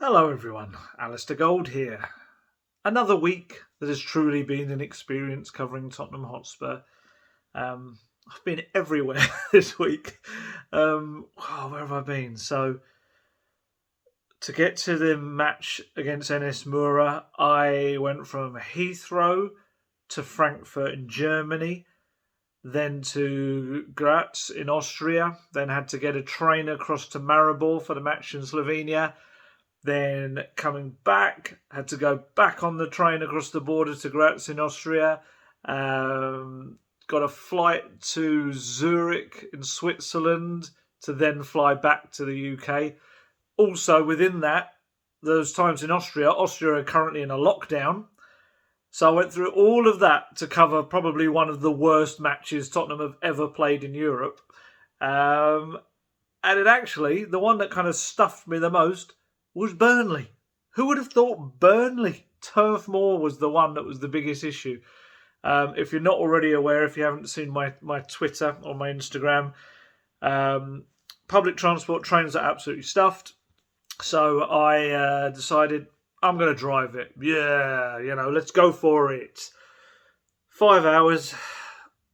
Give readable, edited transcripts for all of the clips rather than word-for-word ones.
Hello everyone, Alistair Gold here. Another week that has truly been an experience covering Tottenham Hotspur. I've been everywhere this week. Where have I been? So, to get to the match against NS Mura, I went from Heathrow to Frankfurt in Germany, then to Graz in Austria, then had to get a train across to Maribor for the match in Slovenia. Then coming back, had to go back on the train across the border to Graz in Austria. Got a flight to Zurich in Switzerland to then fly back to the UK. Also, within that, those times in Austria are currently in a lockdown. So I went through all of that to cover probably one of the worst matches Tottenham have ever played in Europe. And it actually, the one that kind of stuffed me the most was Burnley. Who would have thought Burnley? Turf Moor was the one that was the biggest issue. If you're not already aware, if you haven't seen my Twitter or my Instagram, public transport trains are absolutely stuffed. So I decided I'm going to drive it. Yeah, let's go for it. 5 hours,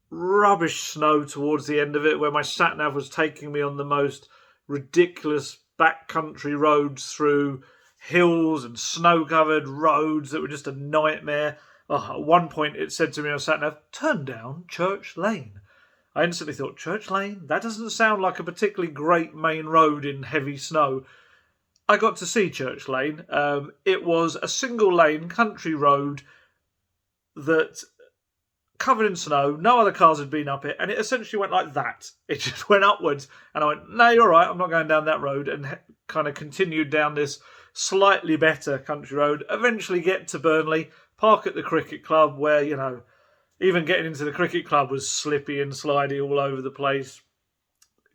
rubbish snow towards the end of it, where my sat-nav was taking me on the most ridiculous backcountry roads through hills and snow-covered roads that were just a nightmare. At one point, it said to me on sat-nav, "Turn down Church Lane." I instantly thought, Church Lane? That doesn't sound like a particularly great main road in heavy snow. I got to see Church Lane. It was a single-lane country road that covered in snow. No other cars had been up it, and it essentially went like that. It just went upwards, and I went, "No, you're right. I'm not going down that road," and kind of continued down this slightly better country road. Eventually, get to Burnley, park at the cricket club, where even getting into the cricket club was slippy and slidey all over the place.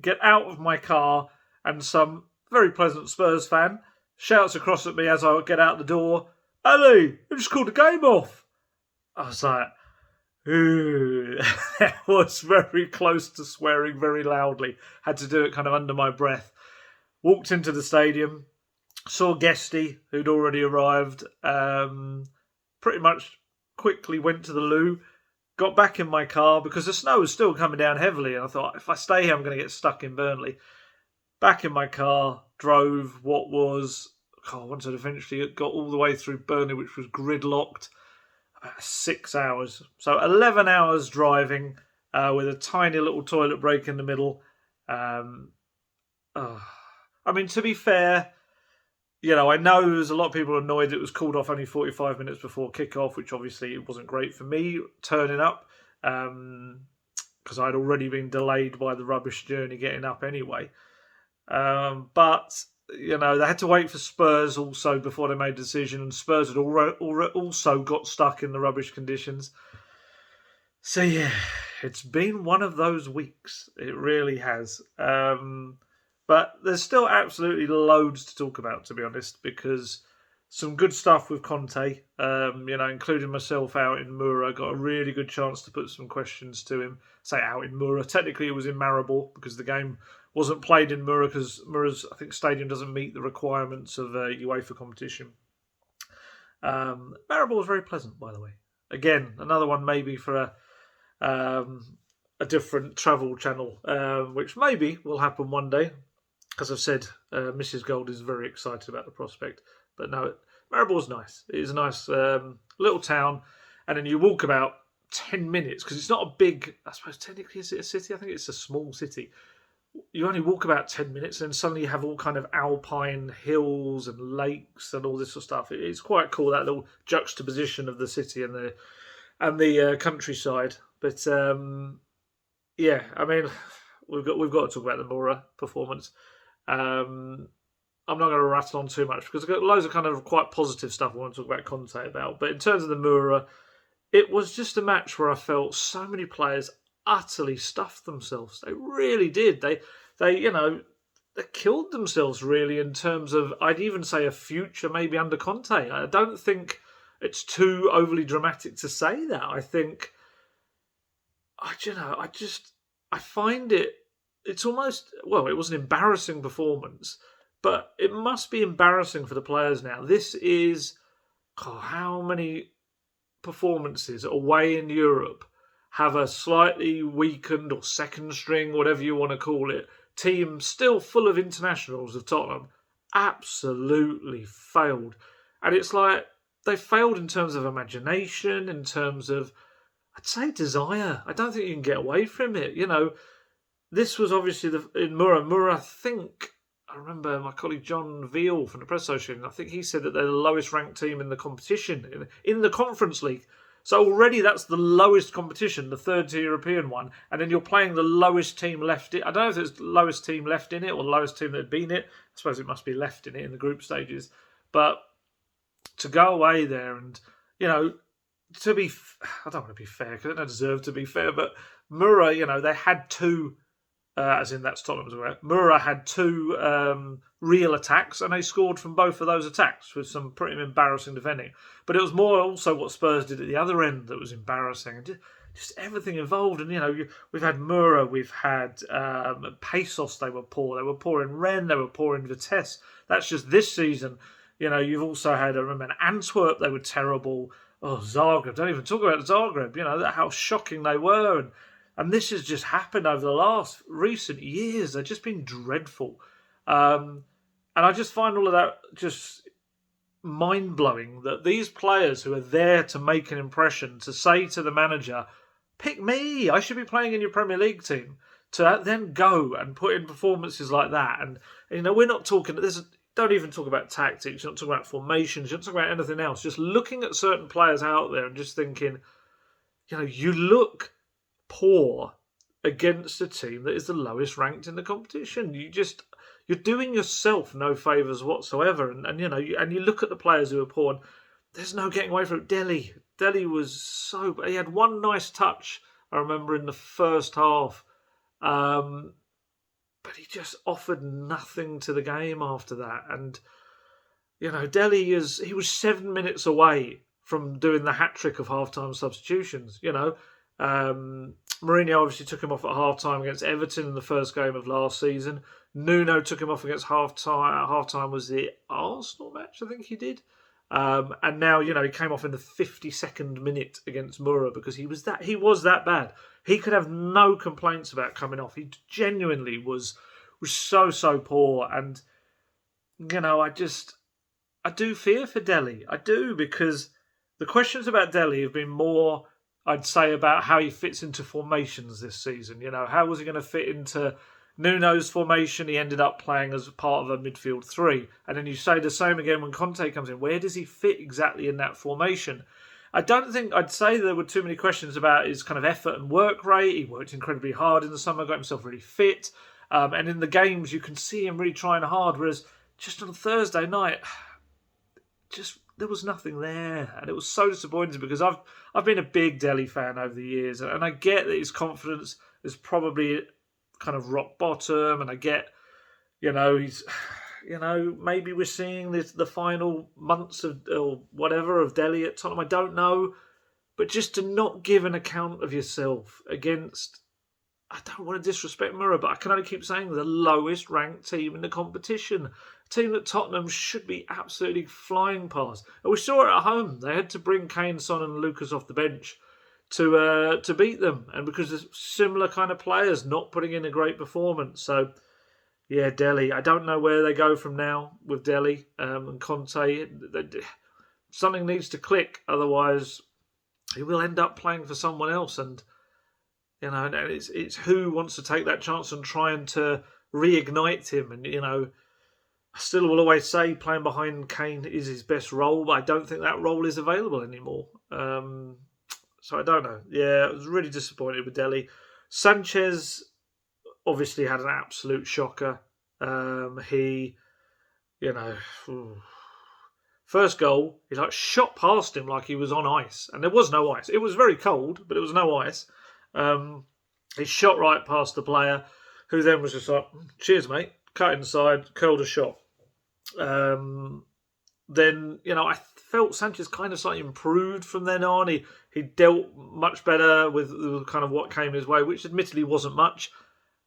Get out of my car, and some very pleasant Spurs fan shouts across at me as I get out the door, "Ali, you just called the game off." I was like, ooh. I was very close to swearing very loudly. Had to do it kind of under my breath. Walked into the stadium, saw Guesty, who'd already arrived. Pretty much quickly went to the loo, got back in my car because the snow was still coming down heavily, and I thought, if I stay here, I'm going to get stuck in Burnley. Back in my car, drove once I'd eventually got all the way through Burnley, which was gridlocked, about 6 hours. So 11 hours driving with a tiny little toilet break in the middle. I mean, to be fair, I know there's a lot of people annoyed it was called off only 45 minutes before kick-off, which obviously it wasn't great for me turning up because I'd already been delayed by the rubbish journey getting up anyway. But they had to wait for Spurs also before they made a decision, and Spurs had also got stuck in the rubbish conditions. So yeah, it's been one of those weeks. It really has. But there's still absolutely loads to talk about, to be honest, because some good stuff with Conte, including myself out in Mura. Got a really good chance to put some questions to him. Say out in Mura. Technically, it was in Maribor because the game wasn't played in Mura because Mura's, I think, stadium doesn't meet the requirements of UEFA competition. Maribor was very pleasant, by the way. Again, another one maybe for a different travel channel, which maybe will happen one day. As I've said, Mrs. Gold is very excited about the prospect. But no, Maribor's nice. It is a nice little town. And then you walk about 10 minutes, because it's not a big, I suppose technically, is it a city? I think it's a small city. You only walk about 10 minutes and then suddenly you have all kind of alpine hills and lakes and all this sort of stuff. It's quite cool, that little juxtaposition of the city and the countryside. But yeah, I mean, we've got to talk about the Mura performance. I'm not going to rattle on too much because I've got loads of kind of quite positive stuff I want to talk about Conte about. But in terms of the Mura, it was just a match where I felt so many players utterly stuffed themselves. They really did. They killed themselves really in terms of, I'd even say, a future maybe under Conte. I don't think it's too overly dramatic to say that. I think, I find it's almost, well, it was an embarrassing performance, But it must be embarrassing for the players now. This is how many performances away in Europe have a slightly weakened or second string, whatever you want to call it, team still full of internationals of Tottenham absolutely failed. And it's like they failed in terms of imagination, in terms of, I'd say, desire. I don't think you can get away from it. This was obviously in Mura. Mura, I remember my colleague John Veal from the Press Association, I think he said that they're the lowest ranked team in the competition, in the Conference League. So already that's the lowest competition, the third-tier European one, and then you're playing the lowest team left. I don't know if it's the lowest team left in it or the lowest team that had been it. I suppose it must be left in it in the group stages. But to go away there and, to be, I don't want to be fair because they don't deserve to be fair, but Mura, they had two, as in that's Tottenham's way. Mura had two real attacks and they scored from both of those attacks with some pretty embarrassing defending. But it was more also what Spurs did at the other end that was embarrassing. And just everything involved. And, we've had Mura, we've had Pesos, they were poor. They were poor in Rennes, they were poor in Vitesse. That's just this season. You've also had, I remember, Antwerp, they were terrible. Oh, Zagreb, don't even talk about Zagreb. How shocking they were. And this has just happened over the last recent years. They've just been dreadful. And I just find all of that just mind-blowing that these players who are there to make an impression, to say to the manager, pick me, I should be playing in your Premier League team, to then go and put in performances like that. And we're not talking, don't even talk about tactics, you're not talking about formations, you're not talking about anything else. Just looking at certain players out there and just thinking, you look poor against a team that is the lowest ranked in the competition. You're doing yourself no favours whatsoever. And you look at the players who are poor, and there's no getting away from it. Dele was he had one nice touch, I remember, in the first half. But he just offered nothing to the game after that. And, Dele he was 7 minutes away from doing the hat-trick of half-time substitutions, Mourinho obviously took him off at half-time against Everton in the first game of last season. Nuno took him off against half-time. Half-time was the Arsenal match, I think he did. And now, he came off in the 52nd minute against Mura because he was that bad. He could have no complaints about coming off. He genuinely was so poor. And, I do fear for Dele. I do, because the questions about Dele have been more, I'd say, about how he fits into formations this season. How was he going to fit into Nuno's formation? He ended up playing as part of a midfield three. And then you say the same again when Conte comes in. Where does he fit exactly in that formation? I don't think I'd say there were too many questions about his kind of effort and work rate. He worked incredibly hard in the summer, got himself really fit. And in the games, you can see him really trying hard. Whereas just on Thursday night, there was nothing there. And it was so disappointing because I've been a big Dele fan over the years. And I get that his confidence is probably kind of rock bottom. And I get, he's... maybe we're seeing the final months of or whatever of Dele at Tottenham. I don't know, but just to not give an account of yourself against, I don't want to disrespect Mura, but I can only keep saying the lowest ranked team in the competition, a team that Tottenham should be absolutely flying past. And we saw it at home. They had to bring Kane, Son, and Lucas off the bench to beat them, and because there's similar kind of players not putting in a great performance. So. Yeah, Dele. I don't know where they go from now with Dele and Conte. Something needs to click, otherwise he will end up playing for someone else. And it's who wants to take that chance and trying to reignite him. And I still will always say playing behind Kane is his best role, but I don't think that role is available anymore. So I don't know. Yeah, I was really disappointed with Dele. Sanchez obviously had an absolute shocker. He, first goal, he shot past him like he was on ice. And there was no ice. It was very cold, but there was no ice. He shot right past the player, who then was just like, cheers, mate. Cut inside, curled a shot. Then, I felt Sanchez kind of slightly improved from then on. He dealt much better with kind of what came his way, which admittedly wasn't much.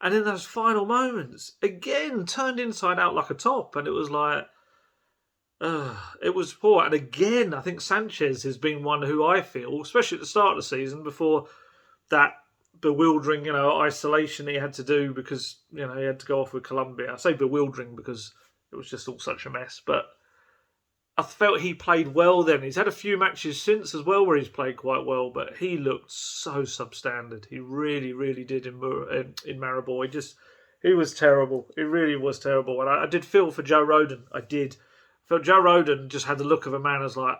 And in those final moments, again, turned inside out like a top. And it was like, it was poor. And again, I think Sanchez has been one who I feel, especially at the start of the season, before that bewildering, isolation he had to do because, he had to go off with Colombia. I say bewildering because it was just all such a mess. But I felt he played well then. He's had a few matches since as well where he's played quite well, but he looked so substandard. He really, really did in Maribor. He was terrible. He really was terrible. And I did feel for Joe Rodon. I did. I felt Joe Rodon just had the look of a man as like,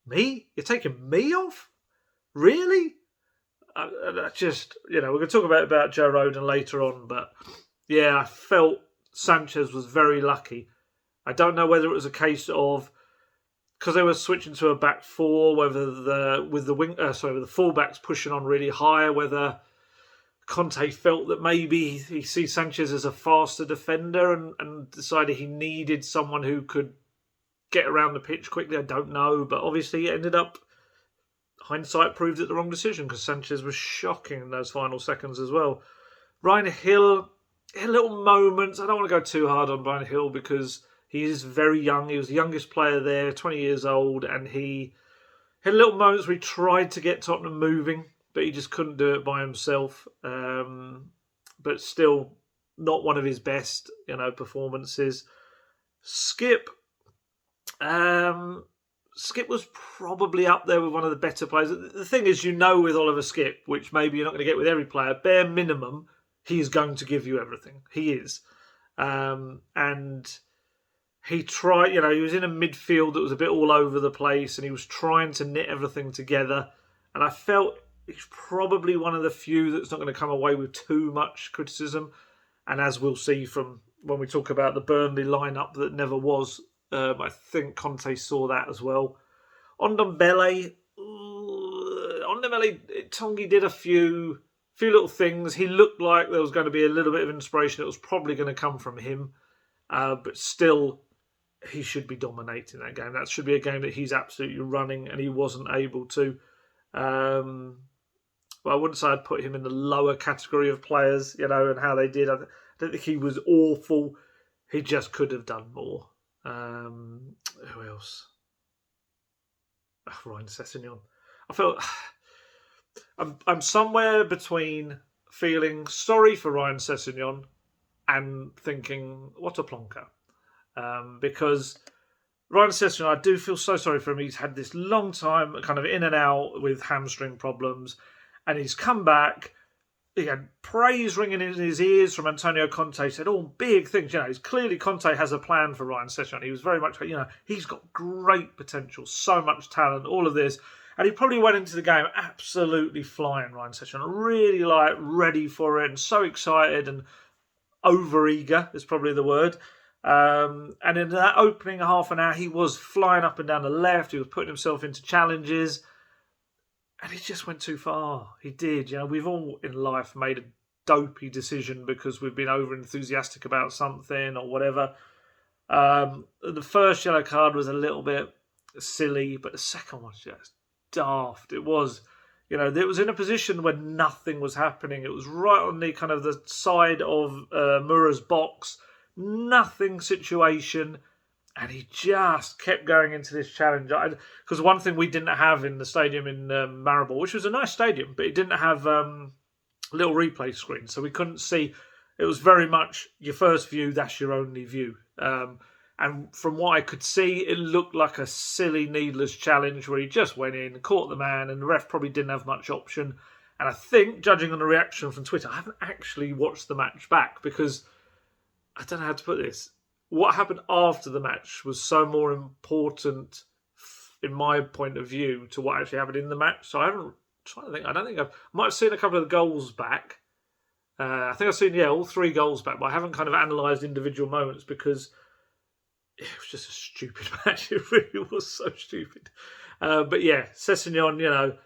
me? You're taking me off? Really? I just, we're going to talk about Joe Rodon later on, but yeah, I felt Sanchez was very lucky. I don't know whether it was a case of because they were switching to a back four, whether with the fullbacks pushing on really high, whether Conte felt that maybe he sees Sanchez as a faster defender and decided he needed someone who could get around the pitch quickly. I don't know, but obviously it ended up. Hindsight proved it the wrong decision because Sanchez was shocking in those final seconds as well. Ryan Hill, little moments. I don't want to go too hard on Ryan Hill because he is very young. He was the youngest player there, 20 years old, and he had little moments where he tried to get Tottenham moving, but he just couldn't do it by himself. But still, not one of his best, performances. Skip was probably up there with one of the better players. The thing is, with Oliver Skip, which maybe you're not going to get with every player, bare minimum, he's going to give you everything. He is. And he tried, he was in a midfield that was a bit all over the place and he was trying to knit everything together. And I felt he's probably one of the few that's not going to come away with too much criticism. And as we'll see from when we talk about the Burnley lineup that never was, I think Conte saw that as well. On Ndombele, Tongi did a few little things. He looked like there was going to be a little bit of inspiration. It was probably going to come from him. But still, he should be dominating that game. That should be a game that he's absolutely running, and he wasn't able to. Well, I wouldn't say I'd put him in the lower category of players, and how they did. I don't think he was awful. He just could have done more. Who else? Ryan Sessegnon. I felt I'm somewhere between feeling sorry for Ryan Sessegnon and thinking, what a plonker. Because Ryan Sessegnon, I do feel so sorry for him. He's had this long time kind of in and out with hamstring problems, and he's come back. He had praise ringing in his ears from Antonio Conte. Said all big things. He's clearly Conte has a plan for Ryan Sessegnon. He was very much, he's got great potential, so much talent, all of this. And he probably went into the game absolutely flying, Ryan Sessegnon. Really ready for it and so excited and over-eager is probably the word. And in that opening half an hour, he was flying up and down the left. He was putting himself into challenges. And he just went too far. He did. We've all in life made a dopey decision because we've been over-enthusiastic about something or whatever. The first yellow card was a little bit silly, but the second one was just daft. It was, it was in a position where nothing was happening. It was right on the kind of the side of Mura's box. Nothing situation. And he just kept going into this challenge. Because one thing we didn't have in the stadium in Maribor, which was a nice stadium, but it didn't have little replay screens. So we couldn't see. It was very much your first view, that's your only view. And from what I could see, it looked like a silly, needless challenge where he just went in, caught the man, and the ref probably didn't have much option. And I think, judging on the reaction from Twitter, I haven't actually watched the match back because I don't know how to put this. What happened after the match was so more important, in my point of view, to what actually happened in the match. So I might have seen a couple of the goals back. I think I've seen, all 3 goals back, but I haven't kind of analysed individual moments because it was just a stupid match. It really was so stupid. But yeah, Sessegnon,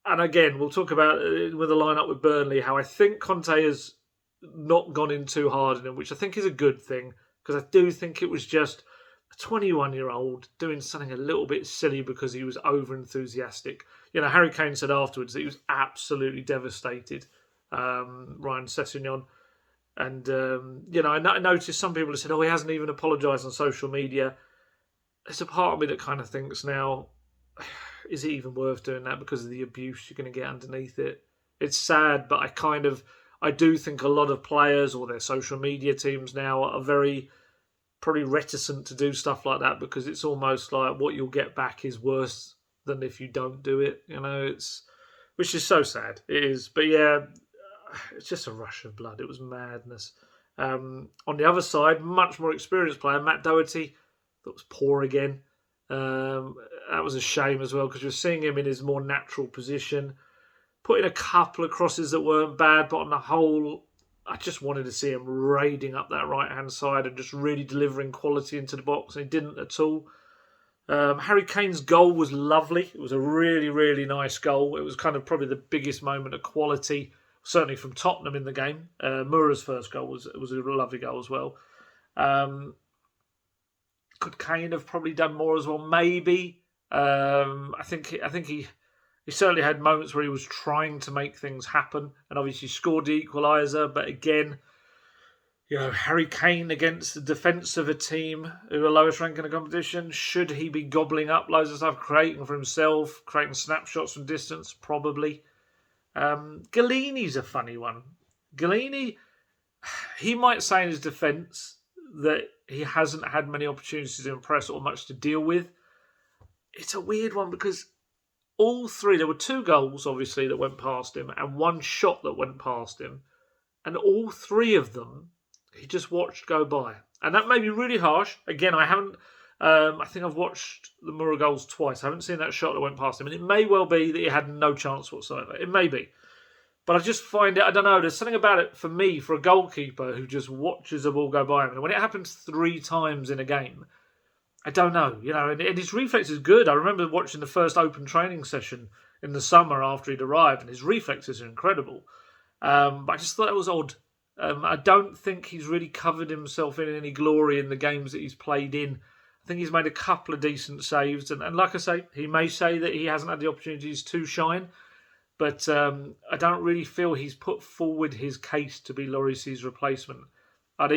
and again, we'll talk about with the lineup with Burnley, how I think Conte has not gone in too hard in him, which I think is a good thing, because I do think it was just a 21-year-old doing something a little bit silly because he was over-enthusiastic. Harry Kane said afterwards that he was absolutely devastated Ryan Sessegnon. And, I noticed some people have said, he hasn't even apologised on social media. There's a part of me that kind of thinks now, is it even worth doing that because of the abuse you're going to get underneath it? It's sad, but I do think a lot of players or their social media teams now are very probably reticent to do stuff like that because it's almost like what you'll get back is worse than if you don't do it. Which is so sad. It is, but yeah, it's just a rush of blood. It was madness. On the other side, much more experienced player Matt Doherty, that was poor again. That was a shame as well because you're seeing him in his more natural position, putting a couple of crosses that weren't bad, but on the whole, I just wanted to see him raiding up that right-hand side and just really delivering quality into the box, and he didn't at all. Harry Kane's goal was lovely. It was a really, really nice goal. It was kind of probably the biggest moment of quality, certainly from Tottenham in the game. Mura's first goal was a lovely goal as well. Could Kane have probably done more as well? Maybe. I think he certainly had moments where he was trying to make things happen, and obviously scored the equaliser. But again, Harry Kane against the defence of a team who are lowest ranked in the competition, should he be gobbling up loads of stuff, creating for himself, creating snapshots from distance? Probably. Galini's a funny one. Galini, he might say in his defence that he hasn't had many opportunities to impress or much to deal with. It's a weird one because all three, there were 2 goals, obviously, that went past him and 1 shot that went past him. And all 3 of them, he just watched go by. And that may be really harsh. Again, I haven't... I think I've watched the Mura goals twice. I haven't seen that shot that went past him. And it may well be that he had no chance whatsoever. It may be. But I just find it... I don't know. There's something about it for me, for a goalkeeper who just watches the ball go by him. And when it happens 3 times in a game, I don't know. And his reflex is good. I remember watching the first open training session in the summer after he'd arrived, and his reflexes are incredible. But I just thought it was odd. I don't think he's really covered himself in any glory in the games that he's played in. I think he's made a couple of decent saves. And like I say, he may say that he hasn't had the opportunities to shine. But I don't really feel he's put forward his case to be Lloris's replacement. I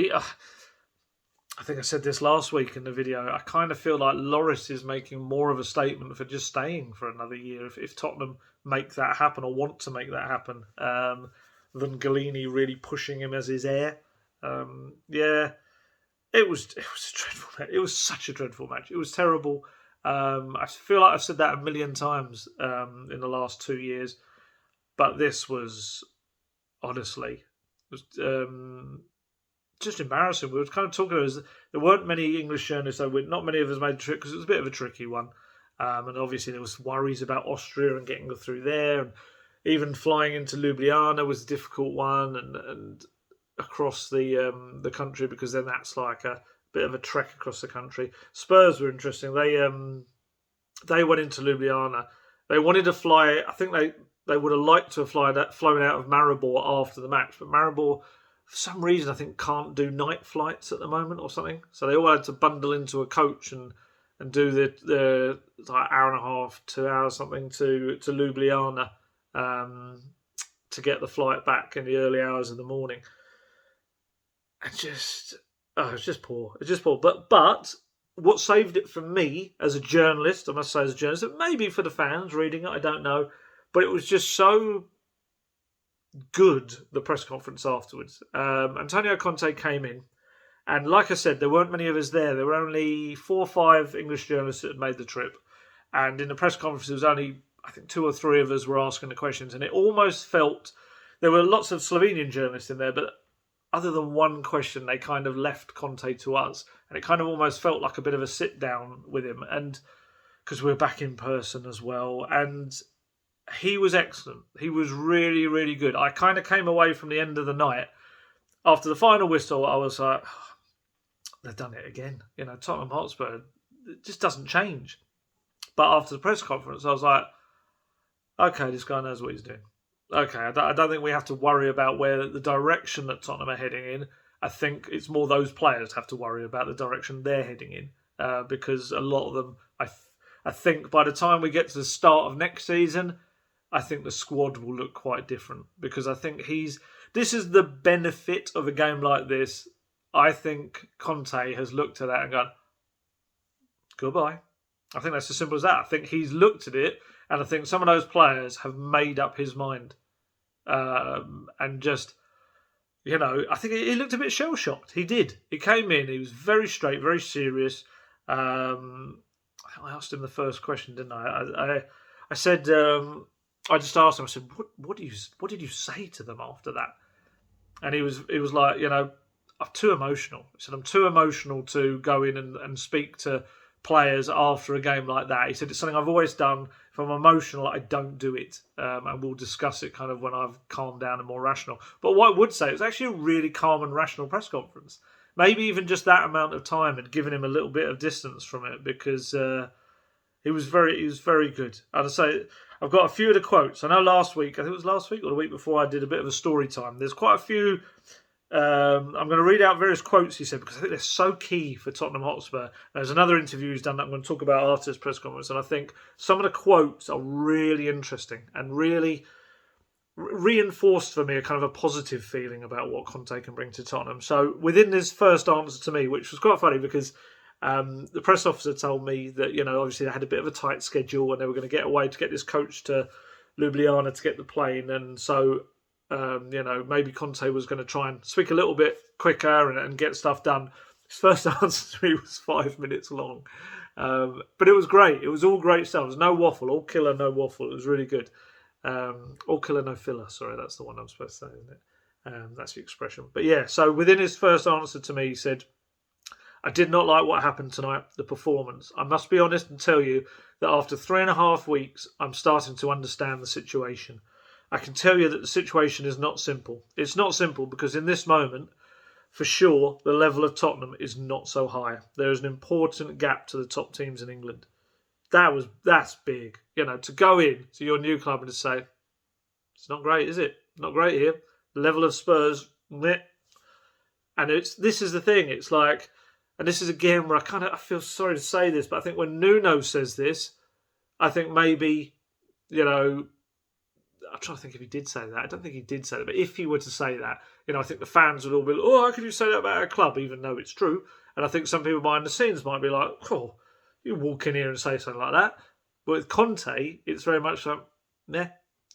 think I said this last week in the video. I kind of feel like Lloris is making more of a statement for just staying for another year if Tottenham make that happen or want to make that happen, than Galini really pushing him as his heir. It was a dreadful match. It was such a dreadful match. It was terrible. I feel like I've said that a million times in the last 2 years, but this was honestly just embarrassing. We were kind of talking about there weren't many English journalists, so not many of us made the trip because it was a bit of a tricky one. And obviously there was worries about Austria and getting through there, and even flying into Ljubljana was a difficult one, and across the country, because then that's like a bit of a trek across the country. Spurs were interesting. They went into Ljubljana. They wanted to fly. I think they would have liked to have flown out of Maribor after the match, but Maribor, for some reason, I think can't do night flights at the moment or something. So they all had to bundle into a coach and do the like hour and a half, 2 hours something to Ljubljana to get the flight back in the early hours of the morning. And it's just poor. It's just poor. But what saved it for me as a journalist, I must say as a journalist, maybe for the fans reading it, I don't know, but it was just so good, the press conference afterwards. Antonio Conte came in, and like I said, there weren't many of us there. There were only 4 or 5 English journalists that had made the trip, and in the press conference there was only, I think, 2 or 3 of us were asking the questions, and it almost felt, there were lots of Slovenian journalists in there, but other than one question, they kind of left Conte to us, and it kind of almost felt like a bit of a sit down with him, and because we were back in person as well, and he was excellent. He was really, really good. I kind of came away from the end of the night after the final whistle. I was like, they've done it again. Tottenham Hotspur, it just doesn't change. But after the press conference, I was like, okay, this guy knows what he's doing. Okay, I don't think we have to worry about where the direction that Tottenham are heading in. I think it's more those players have to worry about the direction they're heading in, because a lot of them, I think by the time we get to the start of next season, I think the squad will look quite different, because I think this is the benefit of a game like this. I think Conte has looked at that and gone, goodbye. I think that's as simple as that. I think he's looked at it, and I think some of those players have made up his mind. And just, I think he looked a bit shell-shocked. He did. He came in, he was very straight, very serious. I asked him the first question, didn't I? I said, I just asked him, I said, what did you say to them after that? And he was like, I'm too emotional. He said, I'm too emotional to go in and speak to players after a game like that. He said, it's something I've always done. If I'm emotional, I don't do it. And we'll discuss it kind of when I've calmed down and more rational. But what I would say, it was actually a really calm and rational press conference. Maybe even just that amount of time had given him a little bit of distance from it, because he was very good. I'd say I've got a few of the quotes. I know last week, I think it was last week or the week before, I did a bit of a story time. There's quite a few. I'm going to read out various quotes he said, because I think they're so key for Tottenham Hotspur. There's another interview he's done that I'm going to talk about after his press conference, and I think some of the quotes are really interesting and really reinforced for me a kind of a positive feeling about what Conte can bring to Tottenham. So within his first answer to me, which was quite funny, because the press officer told me that, obviously they had a bit of a tight schedule and they were going to get away to get this coach to Ljubljana to get the plane, and so maybe Conte was going to try and speak a little bit quicker and get stuff done. His first answer to me was 5 minutes long. But it was great. It was all great stuff. There was no waffle, all killer, no waffle. It was really good. All killer, no filler. Sorry, that's the one I'm supposed to say, isn't it? That's the expression. But yeah, so within his first answer to me, he said, I did not like what happened tonight, the performance. I must be honest and tell you that after 3.5 weeks, I'm starting to understand the situation. I can tell you that the situation is not simple. It's not simple because in this moment, for sure, the level of Tottenham is not so high. There is an important gap to the top teams in England. That's big. To go in to your new club and to say, it's not great, is it? Not great here. The level of Spurs, meh. And this is the thing. It's like, and this is again where I feel sorry to say this, but I think when Nuno says this, I think maybe, I'm trying to think if he did say that. I don't think he did say that. But if he were to say that, I think the fans would all be like, oh, how can you say that about our club, even though it's true? And I think some people behind the scenes might be like, oh, you walk in here and say something like that. But with Conte, it's very much like, nah,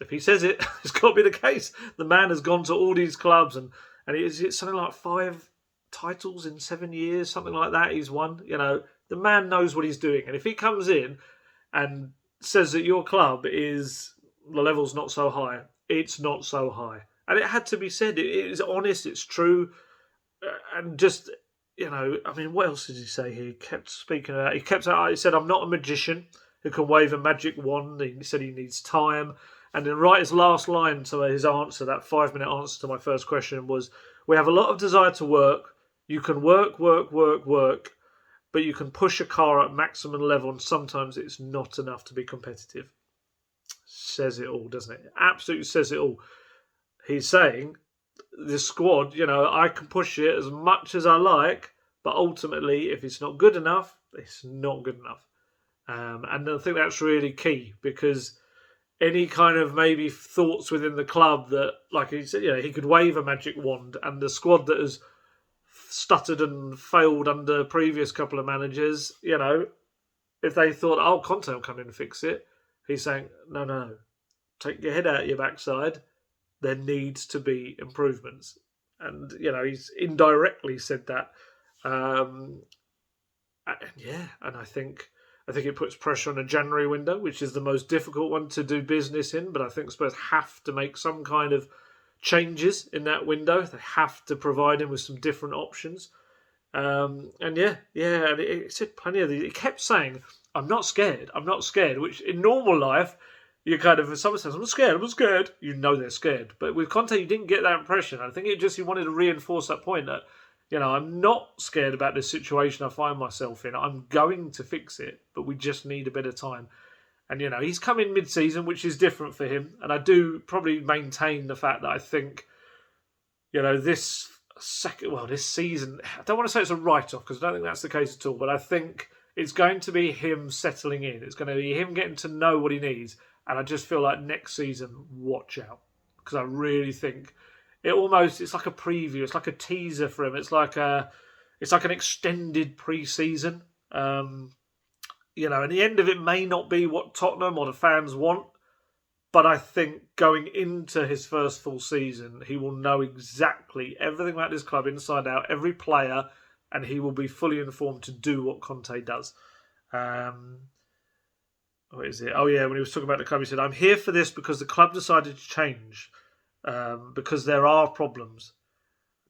if he says it, it's got to be the case. The man has gone to all these clubs and it's something like 5 titles in 7 years, something like that he's won. The man knows what he's doing. And if he comes in and says that your club is... the level's not so high. It's not so high. And it had to be said. It is honest. It's true. And just, what else did he say here? He kept speaking about... He said, I'm not a magician who can wave a magic wand. He said he needs time. And then his last line to his answer, that 5-minute answer to my first question was, we have a lot of desire to work. You can work, but you can push a car at maximum level and sometimes it's not enough to be competitive. Says it all, doesn't it? Absolutely says it all. He's saying, this squad, I can push it as much as I like, but ultimately, if it's not good enough, it's not good enough. And I think that's really key, because any kind of maybe thoughts within the club that, like he said, he could wave a magic wand, and the squad that has stuttered and failed under previous couple of managers, if they thought, oh, Conte will come in and fix it, he's saying, no. Take your head out of your backside. There needs to be improvements. And, he's indirectly said that. And I think it puts pressure on a January window, which is the most difficult one to do business in. But I think Spurs have to make some kind of changes in that window. They have to provide him with some different options. And it said plenty of these. It kept saying, I'm not scared, which in normal life, you kind of, if someone says, I'm scared, they're scared. But with Conte, you didn't get that impression. I think he wanted to reinforce that point that, I'm not scared about this situation I find myself in. I'm going to fix it, but we just need a bit of time. And, he's come in mid-season, which is different for him. And I do probably maintain the fact that I think, this season, I don't want to say it's a write-off, because I don't think that's the case at all, but I think it's going to be him settling in. It's going to be him getting to know what he needs. And I just feel like next season, watch out. Because I really think it's like a preview. It's like a teaser for him. It's like an extended pre-season. And the end of it may not be what Tottenham or the fans want. But I think going into his first full season, he will know exactly everything about this club inside out, every player, and he will be fully informed to do what Conte does. What is it? Oh, yeah, when he was talking about the club, he said, I'm here for this because the club decided to change, because there are problems.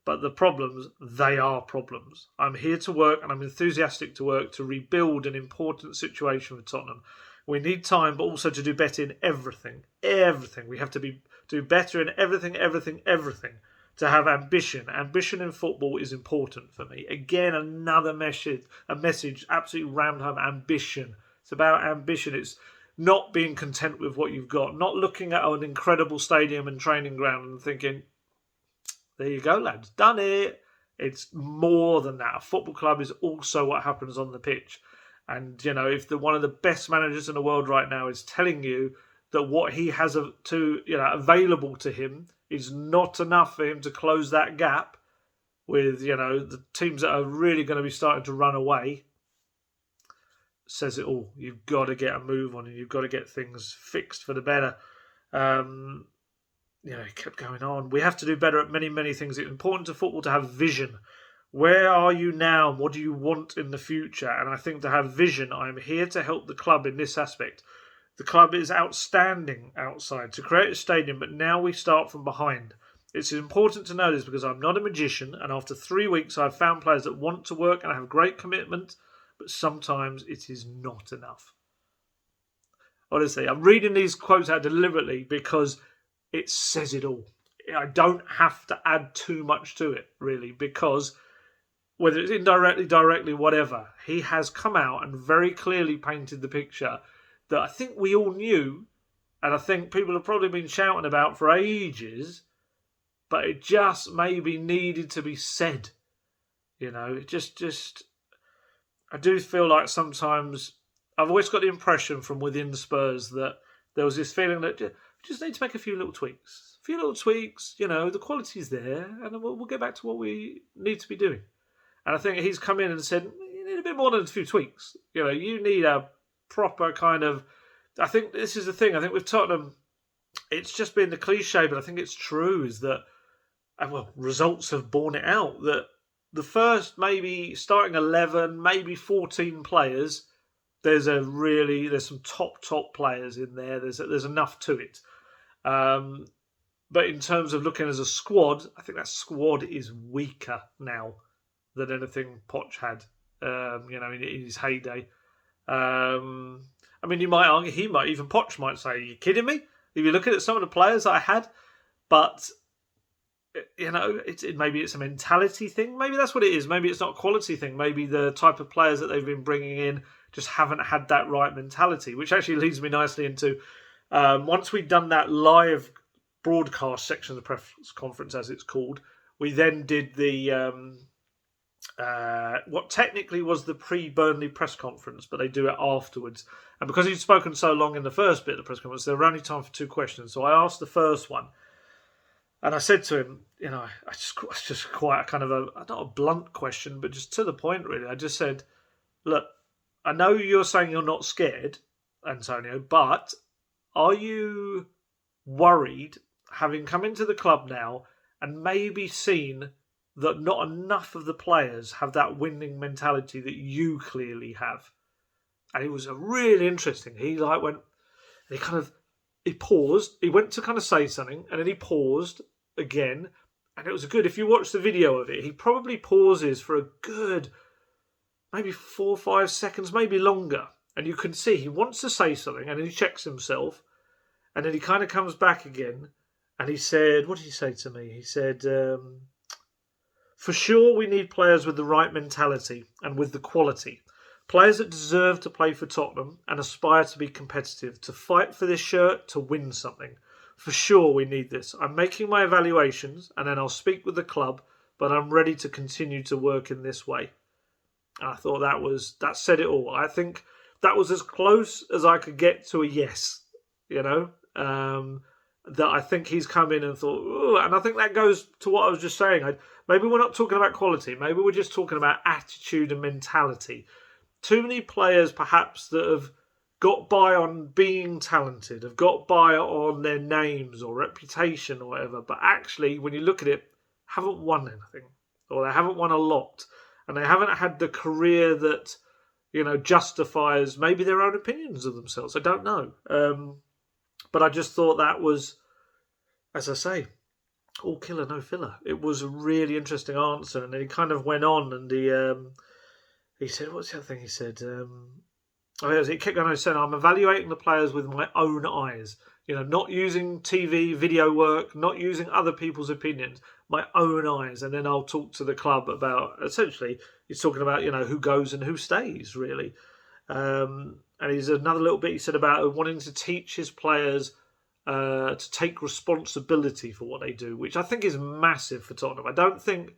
But the problems, they are problems. I'm here to work, and I'm enthusiastic to work to rebuild an important situation for Tottenham. We need time, but also to do better in everything. Everything. We have to do better in everything. To have ambition. Ambition in football is important for me. Again, another message, absolutely rammed home. Ambition. It's about ambition. It's not being content with what you've got. Not looking at an incredible stadium and training ground and thinking, there you go, lads, done it. It's more than that. A football club is also what happens on the pitch. And, if one of the best managers in the world right now is telling you that what he has available to him is not enough for him to close that gap with, the teams that are really going to be starting to run away, says it all. You've got to get a move on and you've got to get things fixed for the better. He kept going on. We have to do better at many, many things. It's important to football to have vision. Where are you now? What do you want in the future? And I think to have vision, I'm here to help the club in this aspect. The club is outstanding outside to create a stadium, but now we start from behind. It's important to know this because I'm not a magician, and after 3 weeks I've found players that want to work and have great commitment, but sometimes it is not enough. Honestly, I'm reading these quotes out deliberately because it says it all. I don't have to add too much to it, really, because whether it's indirectly, directly, whatever, he has come out and very clearly painted the picture that I think we all knew, and I think people have probably been shouting about for ages, but it just maybe needed to be said. It just I do feel like sometimes I've always got the impression from within Spurs that there was this feeling that we just need to make a few little tweaks. The quality's there, and we'll get back to what we need to be doing. And I think he's come in and said, you need a bit more than a few tweaks. You need a proper kind of... I think this is the thing. I think with Tottenham, it's just been the cliche, but I think it's true, is that, results have borne it out, that the first maybe starting 11, maybe 14 players, there's some top players in there. There's enough to it. But in terms of looking as a squad, I think that squad is weaker now than anything Poch had, in his heyday. You might argue, Poch might say, are you kidding me? If you're looking at some of the players that I had, but, maybe it's a mentality thing. Maybe that's what it is. Maybe it's not a quality thing. Maybe the type of players that they've been bringing in just haven't had that right mentality, which actually leads me nicely into, once we'd done that live broadcast section of the press conference, as it's called, we then did the... what technically was the pre-Burnley press conference, but they do it afterwards. And because he'd spoken so long in the first bit of the press conference, there were only time for 2 questions. So I asked the first one, and I said to him, it's just quite a kind of not a blunt question, but just to the point, really. I just said, look, I know you're saying you're not scared, Antonio, but are you worried, having come into the club now and maybe seen that not enough of the players have that winning mentality that you clearly have? And it was a really interesting. He he paused. He went to kind of say something, and then he paused again. And it was good. If you watch the video of it, he probably pauses for a good maybe 4 or 5 seconds, maybe longer. And you can see he wants to say something, and then he checks himself, and then he kind of comes back again. And he said, what did he say to me? He said, for sure, we need players with the right mentality and with the quality. Players that deserve to play for Tottenham and aspire to be competitive, to fight for this shirt, to win something. For sure, we need this. I'm making my evaluations and then I'll speak with the club, but I'm ready to continue to work in this way. And I thought that said it all. I think that was as close as I could get to a yes. that I think he's come in and thought, ooh, and I think that goes to what I was just saying. Maybe we're not talking about quality. Maybe we're just talking about attitude and mentality. Too many players, perhaps, that have got by on being talented, have got by on their names or reputation or whatever, but actually, when you look at it, haven't won anything, or they haven't won a lot, and they haven't had the career that, justifies maybe their own opinions of themselves. I don't know. But I just thought that was, as I say, all killer, no filler. It was a really interesting answer, and he kind of went on, and he said, what's the other thing he said? He kept going on saying, I'm evaluating the players with my own eyes. Not using TV, video work, not using other people's opinions, my own eyes. And then I'll talk to the club about, essentially, he's talking about, who goes and who stays, really. And he's another little bit he said about wanting to teach his players to take responsibility for what they do, which I think is massive for Tottenham. I don't think,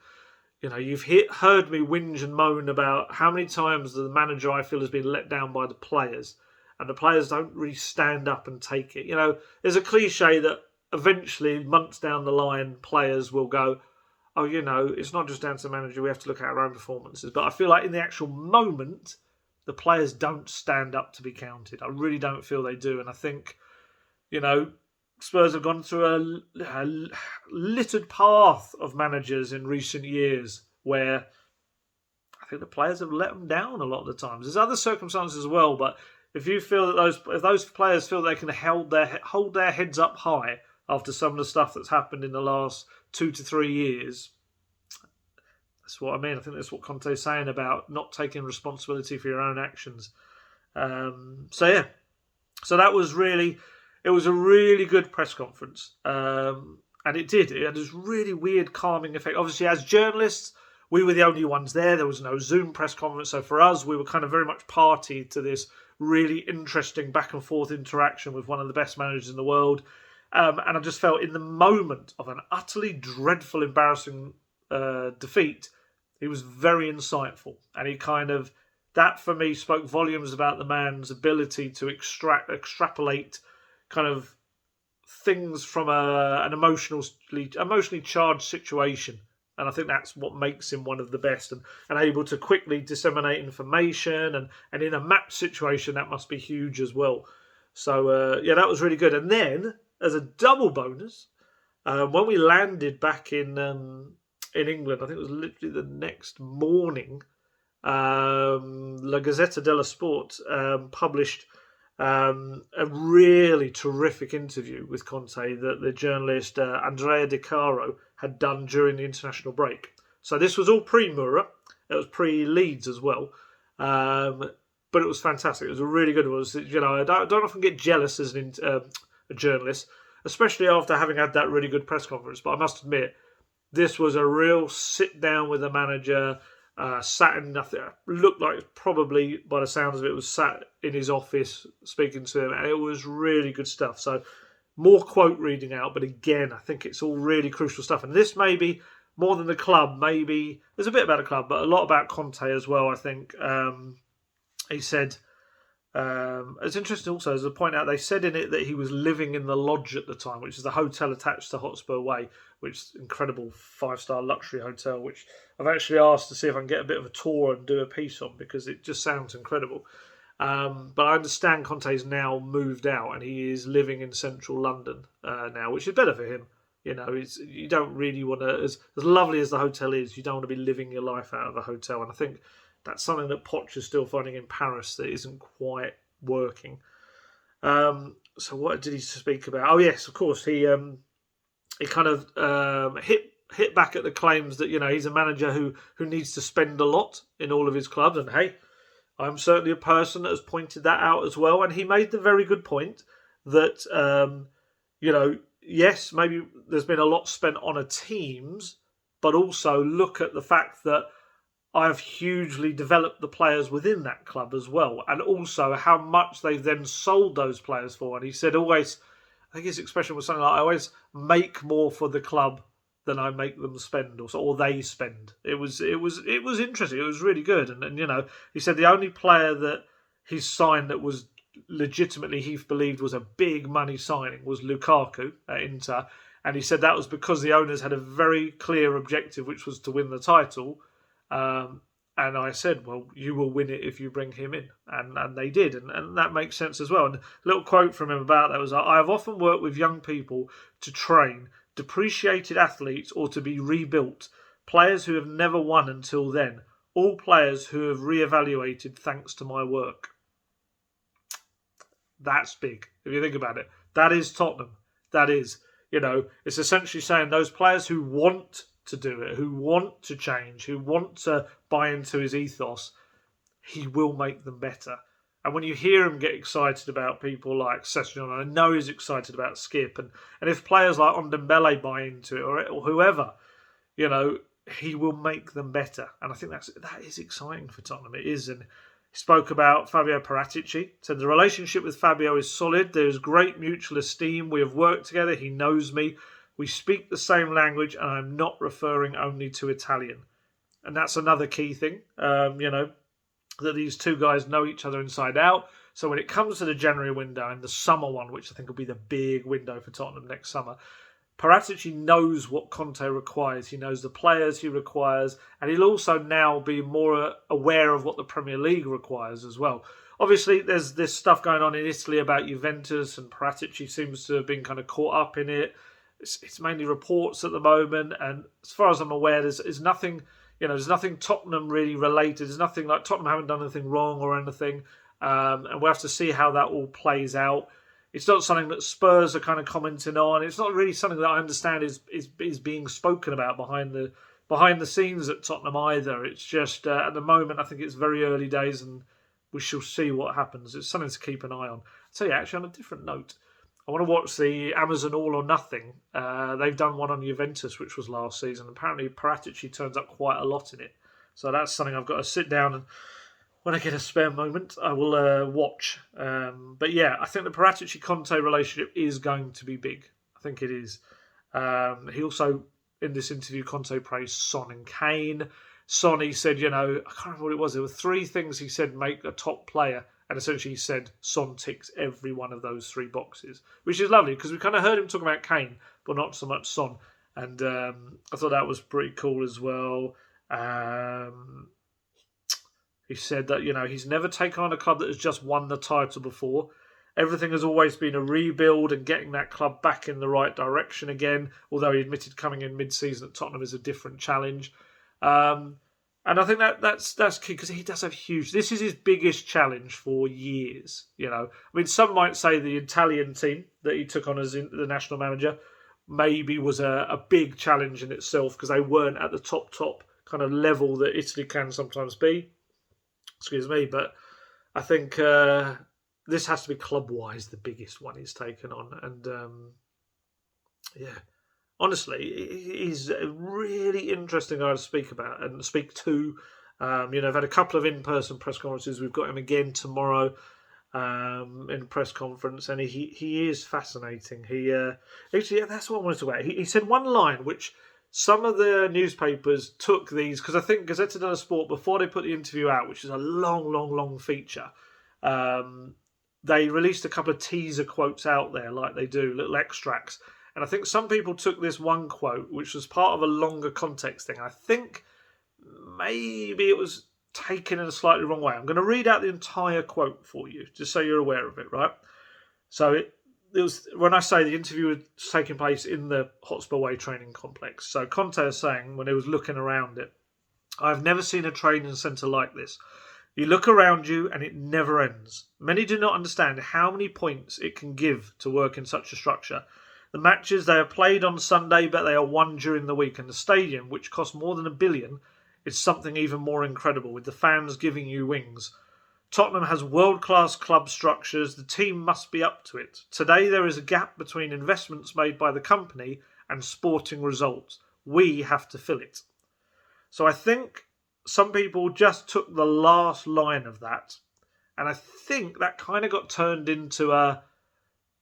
you've heard me whinge and moan about how many times the manager I feel has been let down by the players, and the players don't really stand up and take it. There's a cliche that eventually, months down the line, players will go, oh, it's not just down to the manager, we have to look at our own performances. But I feel like in the actual moment, the players don't stand up to be counted. I really don't feel they do. And I think, Spurs have gone through a littered path of managers in recent years where I think the players have let them down a lot of the times. There's other circumstances as well, but if you feel that if those players feel they can hold their heads up high after some of the stuff that's happened in the last 2 to 3 years, that's what I mean. I think that's what Conte's saying about not taking responsibility for your own actions. So that was really, it was a really good press conference. And it had this really weird calming effect. Obviously, as journalists, we were the only ones there. There was no Zoom press conference. So for us, we were kind of very much party to this really interesting back and forth interaction with one of the best managers in the world. And I just felt in the moment of an utterly dreadful, embarrassing defeat, he was very insightful. And he that for me spoke volumes about the man's ability to extrapolate kind of things from an emotionally charged situation. And I think that's what makes him one of the best, and able to quickly disseminate information. And in a match situation, that must be huge as well. So, that was really good. And then, as a double bonus, when we landed back in England, I think it was literally the next morning, La Gazzetta dello Sport published a really terrific interview with Conte that the journalist Andrea Di Caro had done during the international break. So this was all pre-Mura. It was pre-Leeds as well. But it was fantastic. It was a really good one. I don't often get jealous as a journalist, especially after having had that really good press conference. But I must admit, this was a real sit down with the manager. Sat in nothing. Looked like probably, by the sounds of it, was sat in his office speaking to him, and it was really good stuff. So more quote reading out, but again, I think it's all really crucial stuff. And this maybe more than the club, maybe there's a bit about the club, but a lot about Conte as well. I think he said it's interesting also as a point out. They said in it that he was living in the Lodge at the time, which is the hotel attached to Hotspur Way, which is an incredible 5-star luxury hotel, which I've actually asked to see if I can get a bit of a tour and do a piece on, because it just sounds incredible. But I understand Conte's now moved out and he is living in central London now, which is better for him. You don't really want to, as lovely as the hotel is, you don't want to be living your life out of a hotel. And I think that's something that Poch is still finding in Paris that isn't quite working. So what did he speak about? Oh yes, of course, he kind of hit back at the claims that he's a manager who needs to spend a lot in all of his clubs, and hey, I'm certainly a person that has pointed that out as well. And he made the very good point that yes, maybe there's been a lot spent on a teams, but also look at the fact that I've hugely developed the players within that club as well, and also how much they've then sold those players for. And he said always, I think his expression was something like, I always make more for the club than I make them spend, or they spend. It was interesting. It was really good. And he said the only player that he's signed that was legitimately he believed was a big money signing was Lukaku at Inter. And he said that was because the owners had a very clear objective, which was to win the title. And I said, well, you will win it if you bring him in. And they did. And that makes sense as well. And a little quote from him about that was, I have often worked with young people to train depreciated athletes or to be rebuilt. Players who have never won until then. All players who have re-evaluated thanks to my work. That's big, if you think about it. That is Tottenham. That is, it's essentially saying those players who want to do it, who want to change, who want to buy into his ethos, he will make them better. And when you hear him get excited about people like Sessegnon, I know he's excited about Skip, and if players like Ndombele buy into it, or whoever, he will make them better. And I think that is exciting for Tottenham. It is. And he spoke about Fabio Paratici. Said the relationship with Fabio is solid. There is great mutual esteem. We have worked together. He knows me. We speak the same language, and I'm not referring only to Italian. And that's another key thing, that these two guys know each other inside out. So when it comes to the January window and the summer one, which I think will be the big window for Tottenham next summer, Paratici knows what Conte requires. He knows the players he requires, and he'll also now be more aware of what the Premier League requires as well. Obviously, there's this stuff going on in Italy about Juventus, and Paratici seems to have been kind of caught up in it. It's mainly reports at the moment, and as far as I'm aware, there's nothing, there's nothing Tottenham really related. There's nothing like Tottenham haven't done anything wrong or anything, and we'll have to see how that all plays out. It's not something that Spurs are kind of commenting on. It's not really something that I understand is being spoken about behind the scenes at Tottenham either. It's just at the moment, I think it's very early days, and we shall see what happens. It's something to keep an eye on. I'll tell you, actually, on a different note, I want to watch the Amazon All or Nothing. They've done one on Juventus, which was last season. Apparently, Paratici turns up quite a lot in it. So that's something I've got to sit down and, when I get a spare moment, I will watch. But yeah, I think the Paratici-Conte relationship is going to be big. I think it is. He also, in this interview, Conte praised Son and Kane. Son, he said, I can't remember what it was. There were three things he said make a top player. And essentially he said Son ticks every one of those three boxes, which is lovely because we kind of heard him talk about Kane, but not so much Son. And I thought that was pretty cool as well. He said that, he's never taken on a club that has just won the title before. Everything has always been a rebuild and getting that club back in the right direction again, although he admitted coming in mid-season at Tottenham is a different challenge. And I think that's key because he does have huge... This is his biggest challenge for years, I mean, some might say the Italian team that he took on as the national manager maybe was a big challenge in itself because they weren't at the top kind of level that Italy can sometimes be. Excuse me, but I think this has to be club-wise the biggest one he's taken on. And honestly, he's a really interesting guy to speak about and speak to. I've had a couple of in-person press conferences. We've got him again tomorrow in a press conference, and he is fascinating. Actually, that's what I wanted to talk about. He said one line which some of the newspapers took these, because I think Gazzetta dello Sport, before they put the interview out, which is a long feature, they released a couple of teaser quotes out there, like they do, little extracts. And I think some people took this one quote, which was part of a longer context thing. I think maybe it was taken in a slightly wrong way. I'm going to read out the entire quote for you, just so you're aware of it, right? So it was, when I say the interview was taking place in the Hotspur Way training complex. So Conte is saying, when he was looking around it, I've never seen a training centre like this. You look around you and it never ends. Many do not understand how many points it can give to work in such a structure. The matches, they are played on Sunday, but they are won during the week. And the stadium, which costs more than £1 billion, is something even more incredible, with the fans giving you wings. Tottenham has world-class club structures. The team must be up to it. Today there is a gap between investments made by the company and sporting results. We have to fill it. So I think some people just took the last line of that, and I think that kind of got turned into a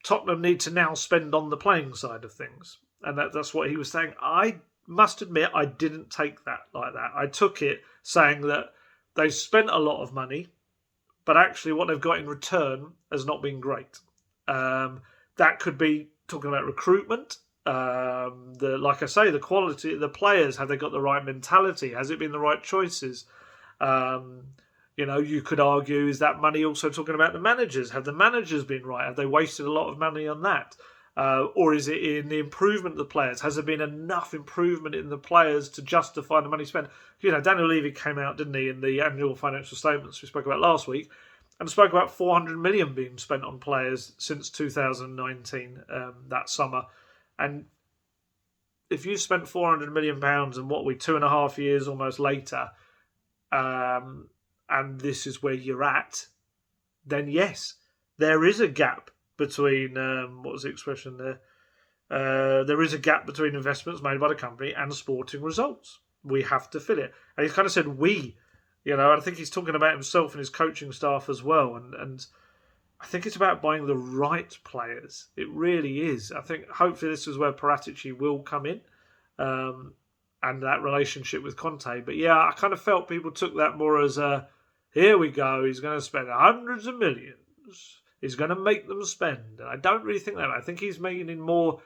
Tottenham need to now spend on the playing side of things. And that's what he was saying. I must admit I didn't take that like that. I took it saying that they spent a lot of money, but actually what they've got in return has not been great. That could be talking about recruitment. Like I say, the quality of the players. Have they got the right mentality? Has it been the right choices? You could argue, is that money also talking about the managers? Have the managers been right? Have they wasted a lot of money on that? Or is it in the improvement of the players? Has there been enough improvement in the players to justify the money spent? Daniel Levy came out, didn't he, in the annual financial statements we spoke about last week, and spoke about 400 million being spent on players since 2019, that summer. And if you spent £400 million and what we 2.5 years almost later, and this is where you're at, then yes, there is a gap between what was the expression there? There is a gap between investments made by the company and sporting results. We have to fill it, and he's kind of said we. I think he's talking about himself and his coaching staff as well, and I think it's about buying the right players. It really is. I think hopefully this is where Paratici will come in, and that relationship with Conte. But yeah, I kind of felt people took that more as here we go, he's going to spend hundreds of millions. He's going to make them spend. And I don't really think that. I think he's making more